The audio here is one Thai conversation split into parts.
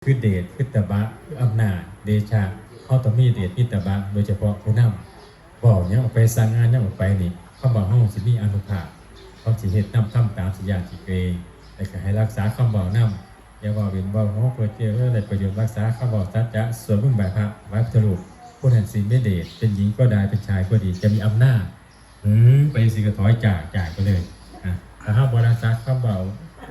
คือเดชคือตบะคืออำนาจเดชะเขาต้องมีเดชมีตบะโดยเฉพาะผู้นำบอกเนี่ยออกไปสร้างงานเนี่ยออกไปนี่เขาบอกห้องสิมีอนุภาพเขาสิเหตุนำทำตามสัญญาสิเกยแต่ก็ให้รักษาคำบอกนำอย่าบอกเป็นบอกงอกเจออะไรประโยชน์รักษาคำบอกสัจจะส่วนมุ่งแบบพระไว้สรุปผู้นั้นสิไม่เดชเป็นหญิงก็ได้เป็นชายก็ดีจะมีอำนาจไปสิกระถอยจ่ายไปเลยถ้าเขาบริษัทคำบอก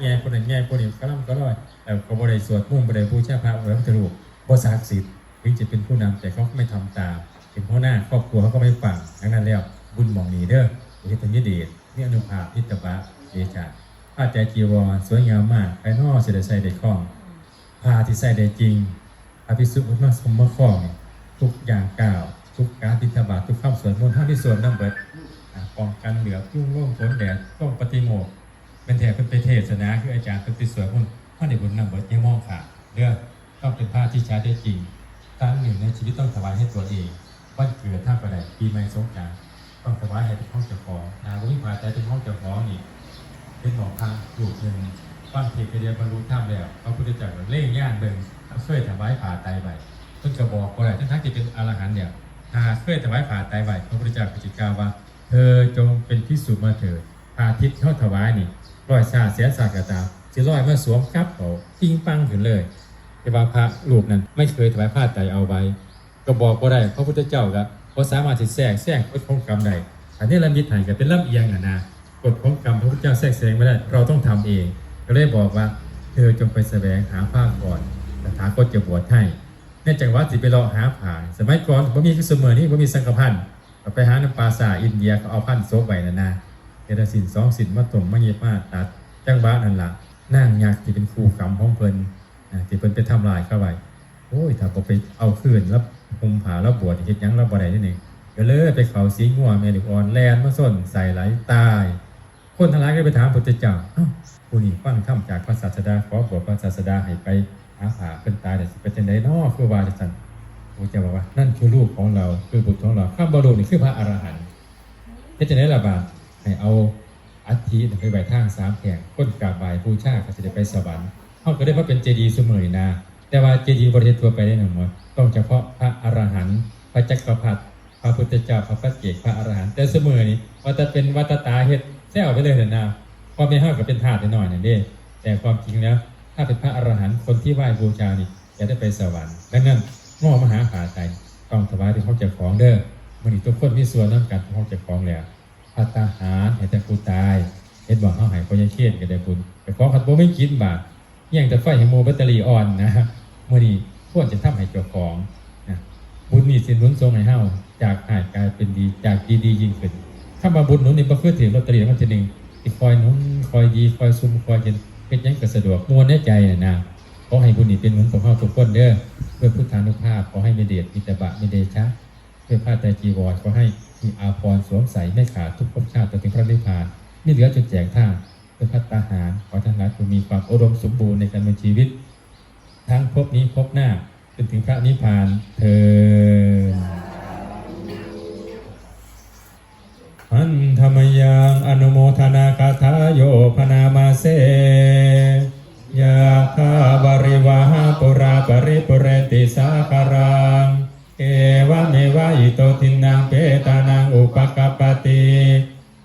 แง่คนนั้นแง่คนนี้ก็ล่ำก็ร้อยแต่ก็บริสวดมุ่งบริบูชาพระไว้สรุปบ่ศักดิ์สิทธิ์ถึงจะเป็นผู้นำแต่เขาไม่ทำตามถึงพ่อหน้าครอบครัวเขาก็ไม่ฟังดังนั้นแล้วบุญมองนีเด้อเหตุมีเดชมีอนุภาพนิตบะเดชะผ้าใจจีวรสวยงามมากภายนอกเสด็จใส่ได้คล้องผ้าที่ใส่ได้จริงอภิสุทธิ์มาสมมาคล้องทุกอย่างกล่าวทุกการติบาตทุกคำสวดมนต์ท่านที่สวดน้ำเบิดป้องกันเหลือยุ่งร่วงฝนแดดต้องปฏิโมกข์เป็นแถบเป็นไปเทศนาคืออาจารย์ปฏิสวดมนต์ท่านในบนน้ำเบิดยังมองขาดเด้อต้องเป็นผ้าที่ใช้ได้จริงครั้งหนึ่งในชีวิตต้องถวายให้ตัวเองวันเกิดท่าประดับปีใหม่สงกรานต์ต้องถวายให้เป็นห้องเจ้าของวิภาใจเป็นห้องเจ้าของนี่เป็นหมอพระรูปหนึ่งฟังเทศเดียบรรลุธรรมแล้วพระพุทธเจ้าเล่งย่านเบิ่งเคยถวายผ่าไตใบเพิ่นกระบอกว่าทั้งที่เป็นอรหันต์เนี่ยเคยถวายผ่าไตใบพระพุทธเจ้าพิจิกาว่าเธอจงเป็นภิกษุมาเถิดผ่าทิพย์เข้าถวายนี่ร้อยชาเสียสากระตาสิร้อยมาสวมกับเขาปิ้งปังขึ้นเลยแต่ว่าพระรูปนั้นไม่เคยถวายผ้าไตเอาไว้ก็บอกว่าได้พระพุทธเจ้าก็เพราะสามารถที่แทรกกฎของกรรมได้อันนี้ละมิตรไถ่ก็เป็นลำเอียงนะกฎของกรรมพระพุทธเจ้าแทรกไม่ได้เราต้องทำเองก็เลยบอกว่าเธอจงไปแสวงหาผ้าก่อนตถาคตจะบวชให้ในจังหวัดสิไปรอหาผ่าสมัยก่อนผมมีเสมอนี้ผมมีสังฆพันธ์ไปหาน้ำปลาสาอินเดียเขาเอาพันโซไว้นะเอตสินสองสินมาตรงมาเย็บมาตัดจังหวะนั่นล่ะนั่งยักษ์ที่เป็นครูขำของเพลินที่เพิ่นไปทำลายเข้าไปโอ้ยถ้าผมไปเอาคืนแล้วคุมผาแล้วบวชเฮ็ดยังแล้วบ่ได้นี่ก็เลยไปเขาสีงัวแม่ลูกอ่อนแลนมาส้นใส่ไหลตายคนทั้งหลายก็ไปถามพุทธเจ้าผู้นี้ฟังธรรมจากพระศาสดาขอบวชพระศาสดาให้ไปหาผาเพิ่นตายแต่สิเป็นจังได๋น้อคือว่าจังซั่นพระเจ้าบอกว่านั่นคือลูกของเราคือบุตรของเราข้ามบรุษนี่คือพระอรหันต์เฮ็ดจังได๋ล่ะบาดให้เอาอัฐิไปไว้ทางสามแผงก้นกราบไหว้บูชาก็จะได้ไปสวรรค์เขาก็ได้ว่าเป็นเจดีย์เสมอนะแต่ว่าเจดีย์บริเวณทั่วไปได้หนึ่งหมดต้องเฉพาะพระอรหันต์พระจักรพรรดิพระพุทธเจ้าพระปัจเจกพระอรหันต์แต่เสมอนี้ว่าจะเป็นวัตตาเฮ็ดแท้เอาไปเลยเถอะนะพอไม่ห้าก็เป็นธาตุหน่อยนั่นเองแต่ความจริงแล้วถ้าเป็นพระอรหันต์คนที่ไหว้บูชานี่จะได้ไปสวรรค์ดังนั้นง้อมหาผาไตรต้องถวายที่ห้องเจ้าของเด้อมันนี่ทุกคนมีส่วนน้ำกันห้องเจ้าของแล้วพัตตาหารให้แต่ผู้ตายเห็นบอกเขาหายพยาเชษก็ได้บุญแต่ของขัดโบไม่คิดบาทยังแต่ไฟให้โมแบตเตอรี่อ่อนนะเมื่อนี้ควรจะทำให้เจ้าของนะบุญมีสินหนุนทรงให้เฮาจากหายกลายเป็นดีจากดียิ่งขึ้นถ้ามาบุญหนุนนี่บ่คือถือลอตเตอรี่มันจะหนึ่งที่คอยหนุนคอยดีคอยซุ่มคอยเย็นเป็นยังก็สะดวกมวลในใจนะขอให้บุญนี่เป็นหนุนของเฮาทุกคนเด้อเพื่อพุทธานุภาพขอให้มีเดชมีตบะมีเดชะเพื่อผ้าไตรจีวรขอให้มีอาภรณ์สวมใส่ไม่ขาดทุกภพชาติถึงพระนิพพานไม่เหลือจนแจกท่าเพื่อพัฒนาหารขอทั้งหลายจงมีความอุดมสมบูรณ์ในการดำเนินชีวิตทั้งภพนี้ภพหน้าจนถึงพระนิพพานเถิดอันธรรมยังอนุโมทนาคาถาโยพนามาเสยาคาบริวาหาปุราปริปุเรติสาคารังเอวะเมวะอิโตทินังเปตานังอุปกัปปติ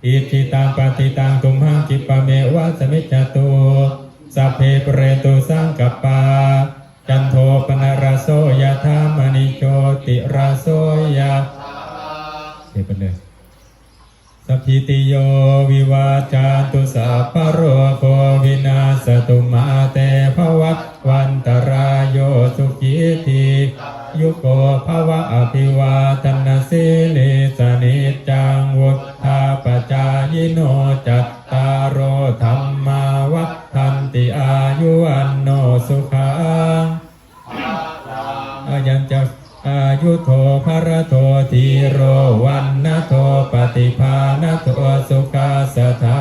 อิทิตังปฏิตังตุมหังกิปะเมวะสมิจจตุสัพเพปเรตุสังกัปปาจันโทปนารโสยธามณิโชติราโสยะเทปเลยสัพพิติโยวิวาจาตุสัพพะโรโควินาศตุมาเตภวัตวันตรายโยสุขีทียุโกภวะอภิวาทนาสิลิสนิจังวุฒาปจายโนจัตตารโอธรรมาวัฏันติอายุวันโนสุขังอายัญจะอายุโทภรโทธีโรวันนะโทปฏิภาณโทสุขาสถา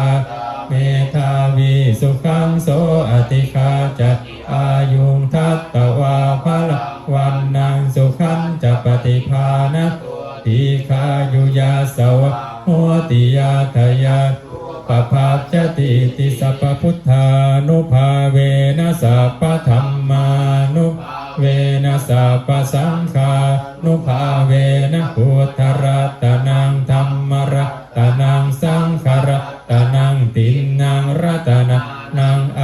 เมธาวีสุขังโสอติคาจัตอายุงทัตตวาภลวันนังสุขังจะปฏิภาณติคายุยาสวะโหติยาทยาปภาจติติสัพพุทธานุภาเวนะสัพพธรรมานุ เวนะสัพพสังฆานุภาเวนะพุทธรัตนังธัมมรัตนังสังฆรัตนังตินนังรัตนังอ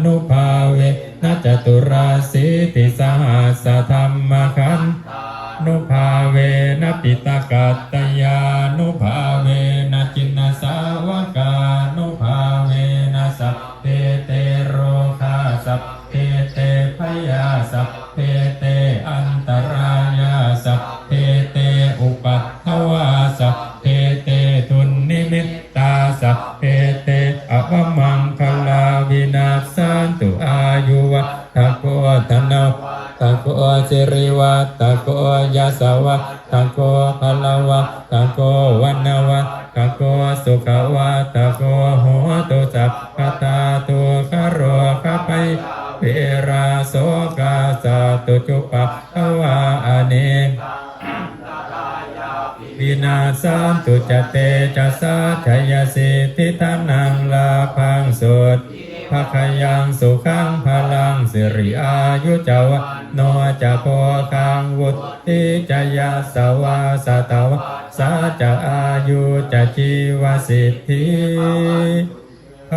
นุภาเวนะจตุราสีติสหัสสะธัมมขันธ นุภาเวนะปิตกัตตยานุภาเวนะจินนสาวกานุภาเวนะสัพเพเตโรคาสัพเพเตพยาสัพเพเตอันตรายาสัพเพเตอุปัฏฐวาสัพเพเตทุนนิมิตตาสัพเพเตอวมังคลาวินาศสันตุอายุวัฏโกธนาตะโกสิริวัตตะโกยาสวัตตะโกพลวัตตะโกวันนวัตตะโกสุขวัตตะโกโหตุสัพพตาตุคโรคไปเปราโสกาสตุจุปะทวาอเนกวินาสันตุจเตจะสาชยสิทธิทานังลาพังสุดภคยังสุขังพลังสิริอายุจาวะโนจะโพคังวุติจยาสวาสตาวะสาจะอายุจะจีวสิทธิภ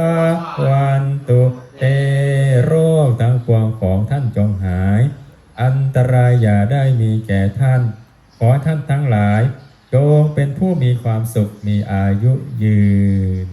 วันตุเตโรคทั้งปวงของท่านจงหายอันตรายอย่าได้มีแก่ท่านขอท่านทั้งหลายจงเป็นผู้มีความสุขมีอายุยืน